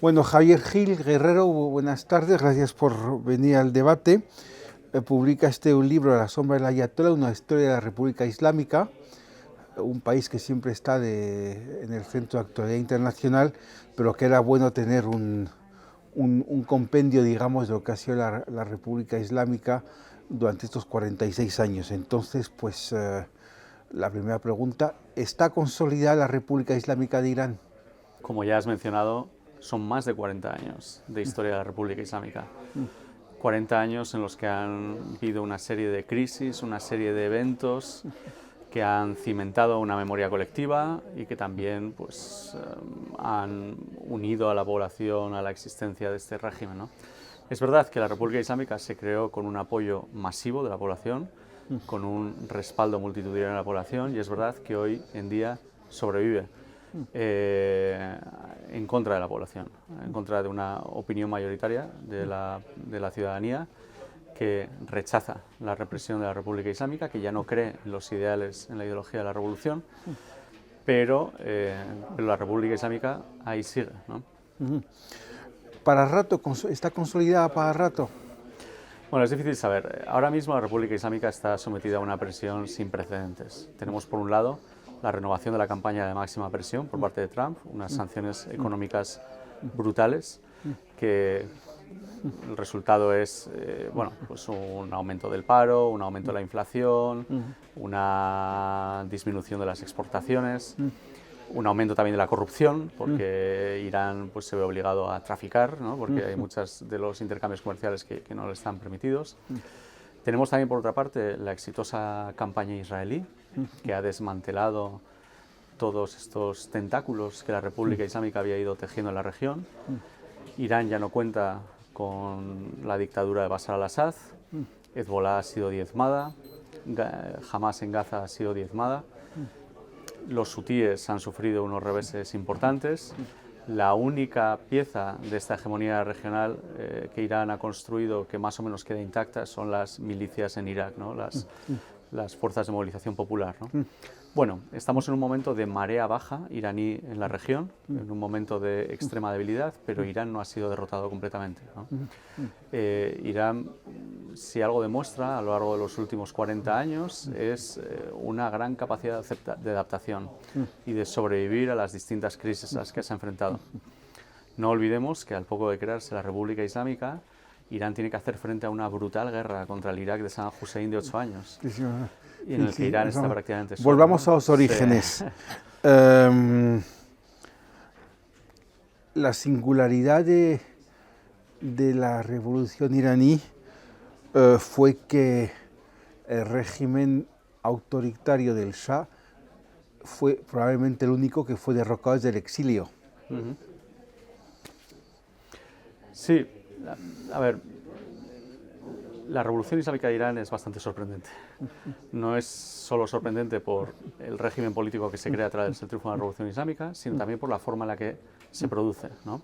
Bueno, Javier Gil Guerrero, buenas tardes, gracias por venir al debate. Publica un libro, La sombra del Ayatollah, una historia de la República Islámica, un país que siempre está en el centro de actualidad internacional, pero que era bueno tener un compendio, digamos, de lo que ha sido la República Islámica durante estos 46 años. Entonces, pues, la primera pregunta, ¿está consolidada la República Islámica de Irán? Como ya has mencionado, son más de 40 años de historia de la República Islámica. 40 años en los que han habido una serie de crisis, una serie de eventos que han cimentado una memoria colectiva y que también pues, han unido a la población a la existencia de este régimen, ¿no? Es verdad que la República Islámica se creó con un apoyo masivo de la población, con un respaldo multitudinario de la población, y es verdad que hoy en día sobrevive en contra de la población, en contra de una opinión mayoritaria de la ciudadanía que rechaza la represión de la República Islámica, que ya no cree en los ideales, en la ideología de la revolución, pero la República Islámica ahí sigue, ¿no? ¿Para rato? ¿Está consolidada para rato? Bueno, es difícil saber. Ahora mismo la República Islámica está sometida a una presión sin precedentes. Tenemos, por un lado, la renovación de la campaña de máxima presión por parte de Trump, unas sanciones económicas brutales que el resultado es bueno, pues un aumento del paro, un aumento de la inflación, una disminución de las exportaciones, un aumento también de la corrupción, porque Irán pues, se ve obligado a traficar, ¿no? Porque hay muchos de los intercambios comerciales que no le están permitidos. Tenemos también, por otra parte, la exitosa campaña israelí, que ha desmantelado todos estos tentáculos que la República Islámica había ido tejiendo en la región. Irán ya no cuenta con la dictadura de Bashar al-Assad, Hezbollah ha sido diezmada, Hamas en Gaza ha sido diezmada, los hutíes han sufrido unos reveses importantes. La única pieza de esta hegemonía regional que Irán ha construido que más o menos queda intacta son las milicias en Irak, ¿no? Las fuerzas de movilización popular, ¿no? Bueno, estamos en un momento de marea baja iraní en la región, en un momento de extrema debilidad, pero Irán no ha sido derrotado completamente, ¿no? Irán, si algo demuestra a lo largo de los últimos 40 años, es una gran capacidad de adaptación y de sobrevivir a las distintas crisis a las que se ha enfrentado. No olvidemos que al poco de crearse la República Islámica, Irán tiene que hacer frente a una brutal guerra contra el Irak de Saddam Hussein de 8 años. Y en el que Irán está prácticamente solo. Volvamos a los orígenes. Sí. La singularidad de la revolución iraní fue que el régimen autoritario del Shah fue probablemente el único que fue derrocado desde el exilio. Sí, a ver, la revolución islámica de Irán es bastante sorprendente. No es solo sorprendente por el régimen político que se crea tras el triunfo de la revolución islámica, sino también por la forma en la que se produce, ¿no?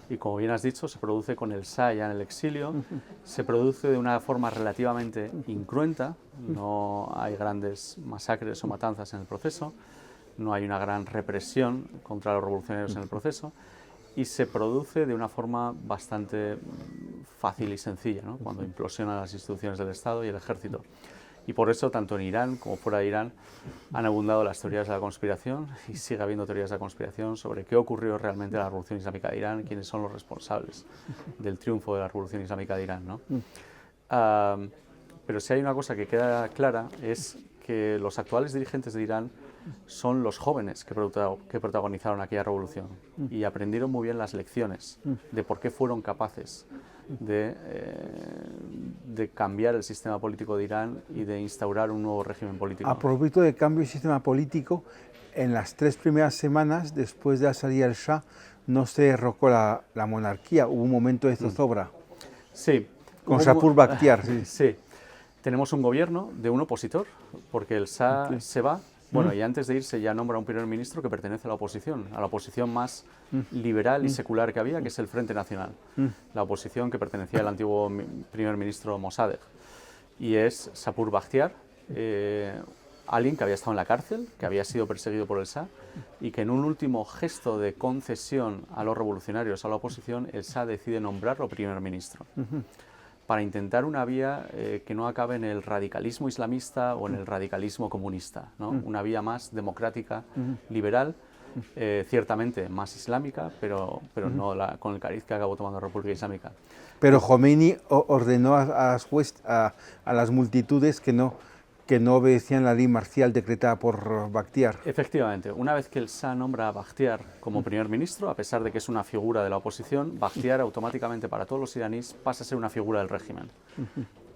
Y como bien has dicho, se produce con el Shah ya en el exilio, se produce de una forma relativamente incruenta, no hay grandes masacres o matanzas en el proceso, no hay una gran represión contra los revolucionarios en el proceso, y se produce de una forma bastante fácil y sencilla, ¿no? Cuando implosionan las instituciones del Estado y el ejército. Y por eso, tanto en Irán como fuera de Irán, han abundado las teorías de la conspiración y sigue habiendo teorías de la conspiración sobre qué ocurrió realmente en la Revolución Islámica de Irán, quiénes son los responsables del triunfo de la Revolución Islámica de Irán, ¿no? Pero si hay una cosa que queda clara es que los actuales dirigentes de Irán son los jóvenes que protagonizaron aquella revolución y aprendieron muy bien las lecciones de por qué fueron capaces de cambiar el sistema político de Irán y de instaurar un nuevo régimen político. A propósito de cambio de sistema político, en las 3 primeras semanas después de la salida del Shah no se derrocó la monarquía, hubo un momento de zozobra. Sí. Con Sapur Bakhtiar. Sí. Sí. Tenemos un gobierno de un opositor, porque el Shah se va. Bueno, y antes de irse ya nombra un primer ministro que pertenece a la oposición más liberal y secular que había, que es el Frente Nacional, la oposición que pertenecía al antiguo primer ministro Mossadegh, y es Sapur Bakhtiar, alguien que había estado en la cárcel, que había sido perseguido por el Shah y que en un último gesto de concesión a los revolucionarios, a la oposición, el Shah decide nombrarlo primer ministro para intentar una vía que no acabe en el radicalismo islamista o en el radicalismo comunista, ¿no? Una vía más democrática, liberal, ciertamente más islámica, pero no con el cariz que acabó tomando la República Islámica. Pero Jomeini ordenó a las multitudes que no obedecían la ley marcial decretada por Bakhtiar. Efectivamente, una vez que el Shah nombra a Bakhtiar como primer ministro, a pesar de que es una figura de la oposición, Bakhtiar automáticamente para todos los iraníes pasa a ser una figura del régimen.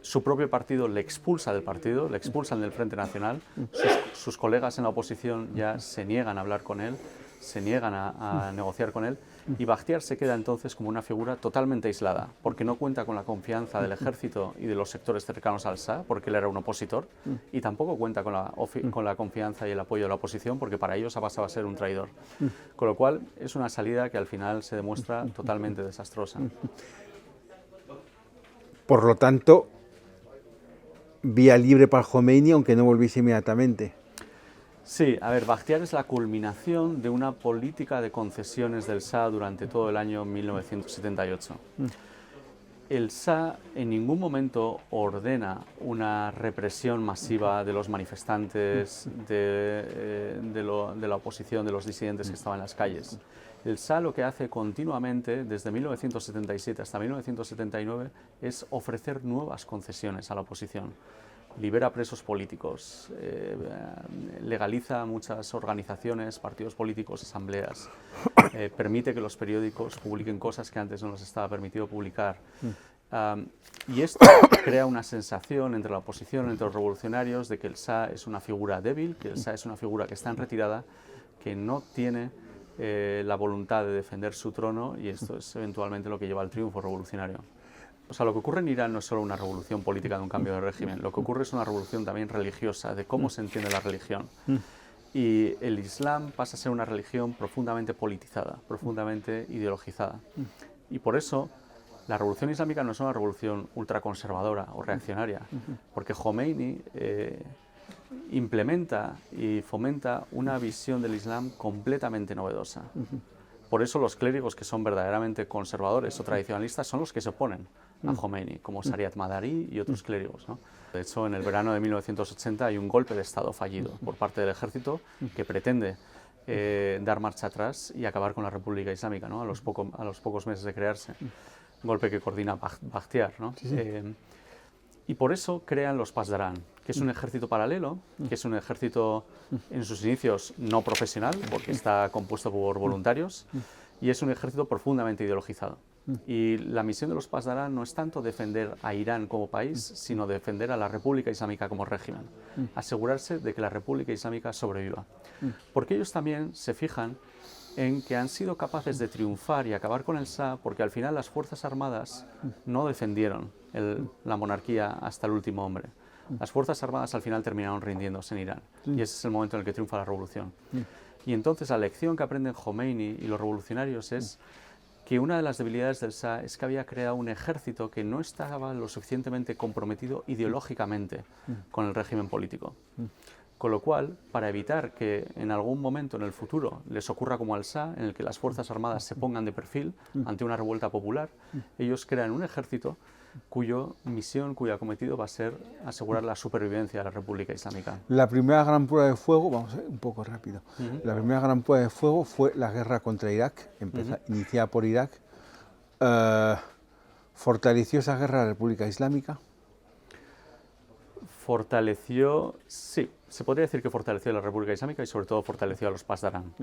Su propio partido le expulsa del partido, le expulsan del Frente Nacional, sus colegas en la oposición ya se niegan a hablar con él, se niegan a negociar con él, y Bakhtiar se queda entonces como una figura totalmente aislada, porque no cuenta con la confianza del ejército y de los sectores cercanos al Shah, porque él era un opositor, y tampoco cuenta con la confianza y el apoyo de la oposición, porque para ellos ha pasado a ser un traidor. Con lo cual es una salida que al final se demuestra totalmente desastrosa. Por lo tanto, vía libre para Jomeini, aunque no volviese inmediatamente. Sí, a ver, Bakhtiar es la culminación de una política de concesiones del Shah durante todo el año 1978. El Shah en ningún momento ordena una represión masiva de los manifestantes, de la oposición, de los disidentes que estaban en las calles. El Shah lo que hace continuamente, desde 1977 hasta 1979, es ofrecer nuevas concesiones a la oposición. Libera presos políticos, legaliza muchas organizaciones, partidos políticos, asambleas, permite que los periódicos publiquen cosas que antes no les estaba permitido publicar. Y esto crea una sensación entre la oposición, entre los revolucionarios, de que el Shah es una figura débil, que el Shah es una figura que está en retirada, que no tiene la voluntad de defender su trono, y esto es eventualmente lo que lleva al triunfo revolucionario. O sea, lo que ocurre en Irán no es solo una revolución política de un cambio de régimen, lo que ocurre es una revolución también religiosa, de cómo se entiende la religión. Y el Islam pasa a ser una religión profundamente politizada, profundamente ideologizada. Y por eso la revolución islámica no es una revolución ultraconservadora o reaccionaria, porque Jomeini implementa y fomenta una visión del Islam completamente novedosa. Por eso los clérigos que son verdaderamente conservadores o tradicionalistas son los que se oponen a Jomeini, como Shariat Madari y otros clérigos, ¿no? De hecho, en el verano de 1980 hay un golpe de Estado fallido por parte del ejército que pretende dar marcha atrás y acabar con la República Islámica, ¿no? a los pocos meses de crearse. Un golpe que coordina Bakhtiar, ¿no? Y por eso crean los Pasdaran, que es un ejército paralelo, que es un ejército en sus inicios no profesional, porque está compuesto por voluntarios, y es un ejército profundamente ideologizado. Y la misión de los Pasdaran no es tanto defender a Irán como país, sino defender a la República Islámica como régimen, asegurarse de que la República Islámica sobreviva. Porque ellos también se fijan en que han sido capaces de triunfar y acabar con el Shah, porque al final las Fuerzas Armadas no defendieron la monarquía hasta el último hombre. Las Fuerzas Armadas al final terminaron rindiéndose en Irán, y ese es el momento en el que triunfa la revolución. Y entonces la lección que aprenden Jomeini y los revolucionarios es que una de las debilidades del Shah es que había creado un ejército que no estaba lo suficientemente comprometido ideológicamente con el régimen político. Con lo cual, para evitar que en algún momento en el futuro les ocurra como al Shah, en el que las Fuerzas Armadas se pongan de perfil ante una revuelta popular, ellos crean un ejército cuya misión, cuyo cometido va a ser asegurar la supervivencia de la República Islámica. La primera gran prueba de fuego, vamos a ver un poco rápido, la primera gran prueba de fuego fue la guerra contra Irak, iniciada por Irak. ¿Fortaleció esa guerra la República Islámica? Fortaleció, sí, se podría decir que fortaleció a la República Islámica y sobre todo fortaleció a los Pasdaran.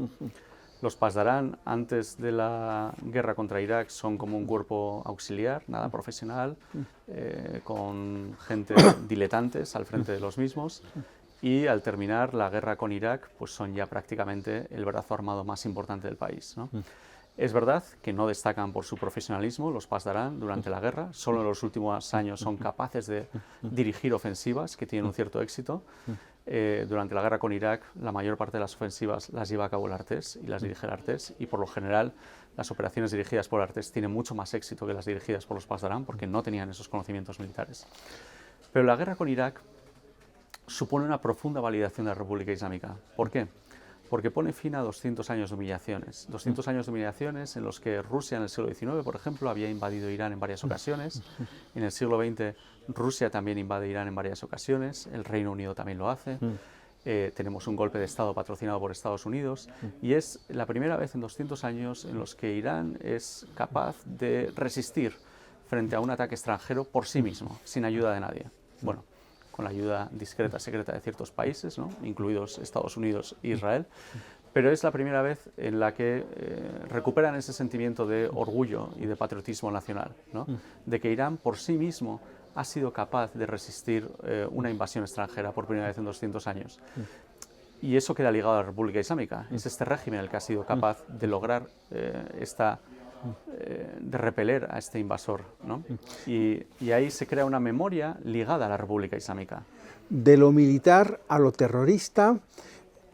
Los Pasdaran, antes de la guerra contra Irak, son como un cuerpo auxiliar, nada profesional, con gente diletantes al frente de los mismos, y al terminar la guerra con Irak, pues son ya prácticamente el brazo armado más importante del país, ¿no? Es verdad que no destacan por su profesionalismo los Pasdaran durante la guerra, solo en los últimos años son capaces de dirigir ofensivas que tienen un cierto éxito. Durante la guerra con Irak, la mayor parte de las ofensivas las lleva a cabo el Artés y las dirige el Artés, y por lo general las operaciones dirigidas por el Artés tienen mucho más éxito que las dirigidas por los Pasdaran porque no tenían esos conocimientos militares. Pero la guerra con Irak supone una profunda validación de la República Islámica. ¿Por qué? Porque pone fin a 200 años de humillaciones. 200 años de humillaciones en los que Rusia en el siglo XIX, por ejemplo, había invadido Irán en varias ocasiones. En el siglo XX, Rusia también invade Irán en varias ocasiones. El Reino Unido también lo hace. Tenemos un golpe de Estado patrocinado por Estados Unidos. Y es la primera vez en 200 años en los que Irán es capaz de resistir frente a un ataque extranjero por sí mismo, sin ayuda de nadie. Bueno, con la ayuda discreta, secreta de ciertos países, ¿no?, incluidos Estados Unidos e Israel, pero es la primera vez en la que recuperan ese sentimiento de orgullo y de patriotismo nacional, ¿no?, de que Irán por sí mismo ha sido capaz de resistir una invasión extranjera por primera vez en 200 años. Y eso queda ligado a la República Islámica. Es este régimen el que ha sido capaz de lograr de repeler a este invasor, ¿no? Y ahí se crea una memoria ligada a la República Islámica. De lo militar a lo terrorista,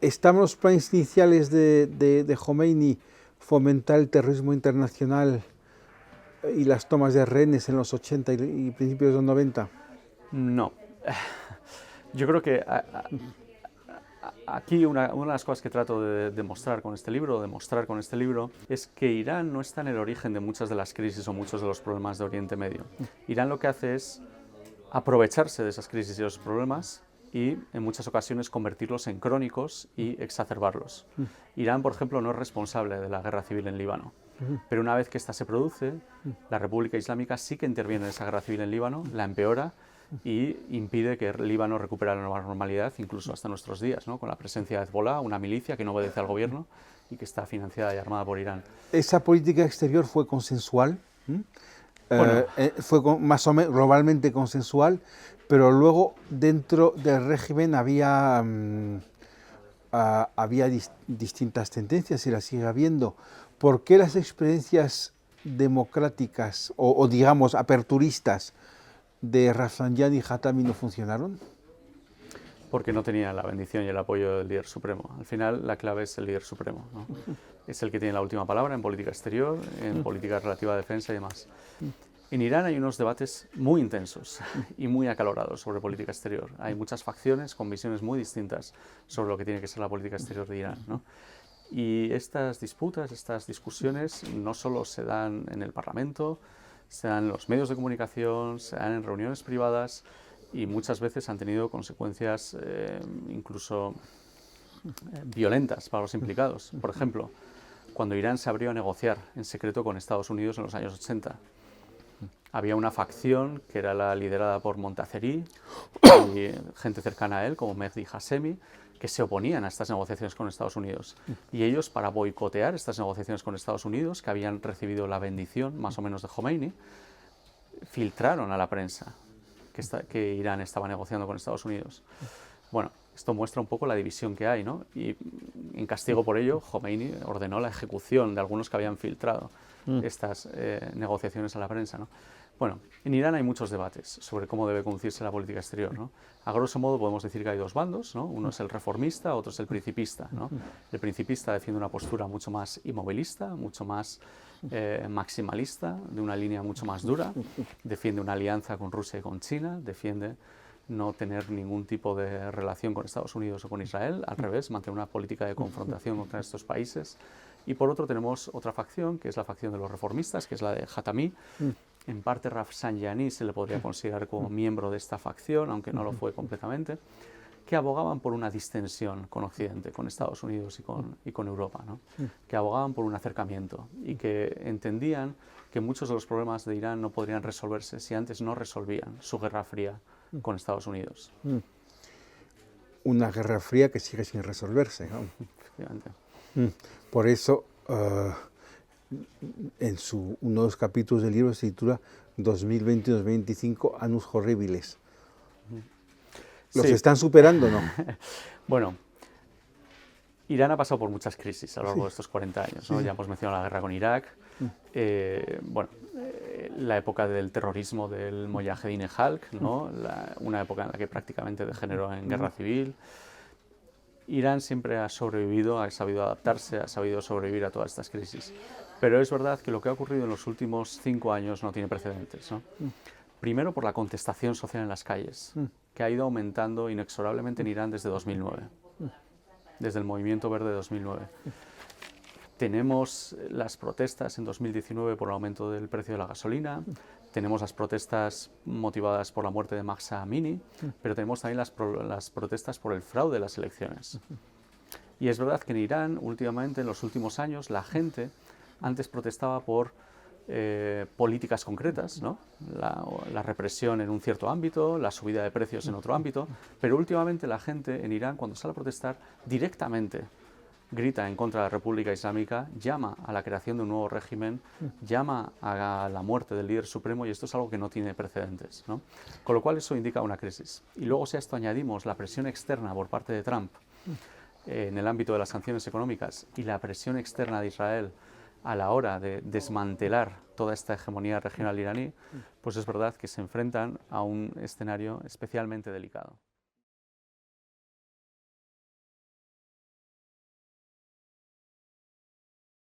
¿están los planes iniciales de Jomeini fomentar el terrorismo internacional y las tomas de rehenes en los 80 y principios de los 90? No. Yo creo que aquí una de las cosas que trato de demostrar con este libro, es que Irán no está en el origen de muchas de las crisis o muchos de los problemas de Oriente Medio. Irán lo que hace es aprovecharse de esas crisis y los problemas y en muchas ocasiones convertirlos en crónicos y exacerbarlos. Irán, por ejemplo, no es responsable de la guerra civil en Líbano, pero una vez que esta se produce, la República Islámica sí que interviene en esa guerra civil en Líbano, la empeora y impide que el Líbano recupere la nueva normalidad, incluso hasta nuestros días, ¿no?, con la presencia de Hezbollah, una milicia que no obedece al gobierno y que está financiada y armada por Irán. ¿Esa política exterior fue consensual? Bueno, fue más o menos globalmente consensual, pero luego dentro del régimen había distintas tendencias y las sigue habiendo. ¿Por qué las experiencias democráticas o digamos aperturistas de Rafsanjani y Khatami no funcionaron? Porque no tenía la bendición y el apoyo del líder supremo. Al final la clave es el líder supremo, ¿no? Es el que tiene la última palabra en política exterior, en política relativa a defensa y demás. En Irán hay unos debates muy intensos y muy acalorados sobre política exterior. Hay muchas facciones con visiones muy distintas sobre lo que tiene que ser la política exterior de Irán, ¿no? Y estas disputas, estas discusiones no solo se dan en el Parlamento, se dan en los medios de comunicación, se dan en reuniones privadas y muchas veces han tenido consecuencias incluso violentas para los implicados. Por ejemplo, cuando Irán se abrió a negociar en secreto con Estados Unidos en los años 80, había una facción que era la liderada por Montazeri y gente cercana a él, como Mehdi Hashemi, que se oponían a estas negociaciones con Estados Unidos. Y ellos, para boicotear estas negociaciones con Estados Unidos, que habían recibido la bendición, más o menos, de Jomeini, filtraron a la prensa que Irán estaba negociando con Estados Unidos. Bueno, esto muestra un poco la división que hay, ¿no? Y en castigo por ello, Jomeini ordenó la ejecución de algunos que habían filtrado estas negociaciones a la prensa, ¿no? Bueno, en Irán hay muchos debates sobre cómo debe conducirse la política exterior, ¿no? A grosso modo podemos decir que hay dos bandos, ¿no? Uno es el reformista, otro es el principista, ¿no? El principista defiende una postura mucho más inmovilista, mucho más maximalista, de una línea mucho más dura, defiende una alianza con Rusia y con China, defiende no tener ningún tipo de relación con Estados Unidos o con Israel, al revés, mantener una política de confrontación contra estos países. Y por otro tenemos otra facción, que es la facción de los reformistas, que es la de Khatami. En parte Rafsanjani se le podría considerar como miembro de esta facción, aunque no lo fue completamente, que abogaban por una distensión con Occidente, con Estados Unidos y con Europa, ¿no? Que abogaban por un acercamiento y que entendían que muchos de los problemas de Irán no podrían resolverse si antes no resolvían su guerra fría con Estados Unidos. Una guerra fría que sigue sin resolverse, ¿no? Efectivamente. Por eso, uno de los capítulos del libro se titula 2020-2025 Annus Horribilis. ¿Los están superando o no? Bueno, Irán ha pasado por muchas crisis a lo largo de estos 40 años, ¿no? Ya hemos mencionado la guerra con Irak, la época del terrorismo del Mojahedin Khalq, ¿no? Una época en la que prácticamente degeneró en guerra civil. Irán siempre ha sobrevivido, ha sabido adaptarse, ha sabido sobrevivir a todas estas crisis. Pero es verdad que lo que ha ocurrido en los últimos 5 años no tiene precedentes, ¿no? Primero, por la contestación social en las calles, que ha ido aumentando inexorablemente en Irán desde 2009, desde el movimiento verde de 2009. Tenemos las protestas en 2019 por el aumento del precio de la gasolina, tenemos las protestas motivadas por la muerte de Mahsa Amini, pero tenemos también las protestas por el fraude de las elecciones. Y es verdad que en Irán, últimamente, en los últimos años, la gente antes protestaba por políticas concretas, ¿no? La represión en un cierto ámbito, la subida de precios en otro ámbito, pero últimamente la gente en Irán, cuando sale a protestar, directamente grita en contra de la República Islámica, llama a la creación de un nuevo régimen, llama a la muerte del líder supremo, y esto es algo que no tiene precedentes, ¿no? Con lo cual eso indica una crisis. Y luego, si a esto añadimos la presión externa por parte de Trump en el ámbito de las sanciones económicas y la presión externa de Israel a la hora de desmantelar toda esta hegemonía regional iraní, pues es verdad que se enfrentan a un escenario especialmente delicado.